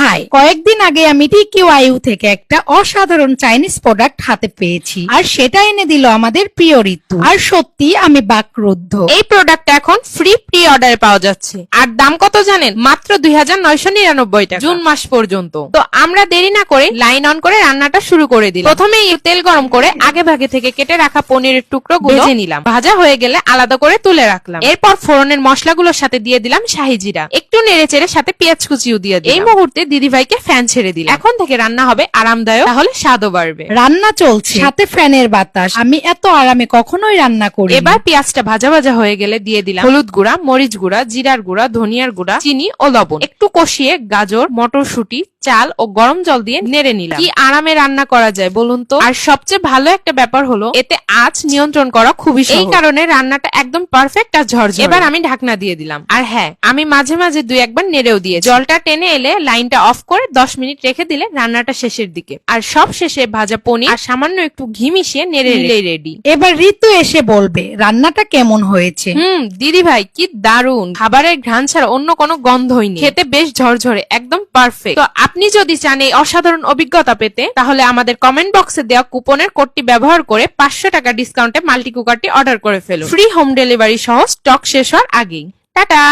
High, কয়েকদিন আগে আমি টিকিউআইউ থেকে একটা অসাধারণ চাইনিজ প্রোডাক্ট হাতে পেয়েছি, আর সেটা এনে দিল আমাদের প্রিয় ঋতু। আর সত্যি আমি বাকরুদ্ধ। এই প্রোডাক্টটা এখন ফ্রি প্রি অর্ডারে পাওয়া যাচ্ছে, আর দাম কত জানেন? মাত্র 2999 টাকা, জুন মাস পর্যন্ত। তো আমরা দেরি না করে লাইন অন করে রান্নাটা শুরু করে দিলাম। প্রথমেই তেল গরম করে আগে ভাগে থেকে কেটে রাখা পনিরের টুকরো ভেজে নিলাম। ভাজা হয়ে গেলে আলাদা করে তুলে রাখলাম। এরপর ফোড়নের মশলাগুলোর সাথে দিয়ে দিলাম শাহি জিরা, একটু নেড়ে চেড়ে সাথে পেঁয়াজ কুচিও দিয়ে দিলাম। এই মুহূর্তে দিদিভাইকে ফ্যান ছেড়ে দিলাম। এখন থেকে রান্না হবে আরামদায়ক, তাহলে স্বাদও বাড়বে। রান্না চলছে, সাথে ফ্যানের বাতাস। আমি এত আরামে কখনোই রান্না করি। এবার পেঁয়াজটা ভাজা ভাজা হয়ে গেলে দিয়ে দিলাম হলুদ গুঁড়া, মরিচ গুঁড়া, জিরার গুঁড়া, ধনিয়ার গুঁড়া, চিনি ও লবণ। একটু কষিয়ে গাজর, মটরশুঁটি, চাল ও গরম জল দিয়ে নেড়ে নিলাম। কি আরামে রান্না করা যায় বলুন তো। আর সবচেয়ে ভালো একটা ব্যাপার হলো এতে আঁচ নিয়ন্ত্রণ করা খুবই সহজ। এই কারণে রান্নাটা একদম পারফেক্ট আর ঝরঝরে। এবার আমি ঢাকনা দিয়ে দিলাম। আর হ্যাঁ, আমি মাঝে মাঝে দুই একবার নেড়েও দিয়ে জলটা টেনে এলে লাইনটা অফ করে 10 মিনিট রেখে দিলে রান্নাটা শেষের দিকে। আর সব শেষে ভাজা পনির আর সামান্য একটু ঘি মিশিয়ে নেড়ে নিলেই রেডি। এবার ঋতু এসে বলবে রান্নাটা কেমন হয়েছে। দিদি ভাই কি দারুণ। খাবারের ঘ্রাণ ছাড়া অন্য কোনো গন্ধই নেই। খেতে বেশ ঝরঝরে, একদম পারফেক্ট। তো আপনি যদি চান এই অসাধারণ অভিজ্ঞতা পেতে, তাহলে আমাদের কমেন্ট বক্সে দেওয়া কুপনের কোডটি ব্যবহার করে 500 টাকা ডিসকাউন্টে মাল্টি কুকারটি অর্ডার করে ফেলুন। ফ্রি হোম ডেলিভারি সহ স্টক শেষ হওয়ার আগেই। টাটা।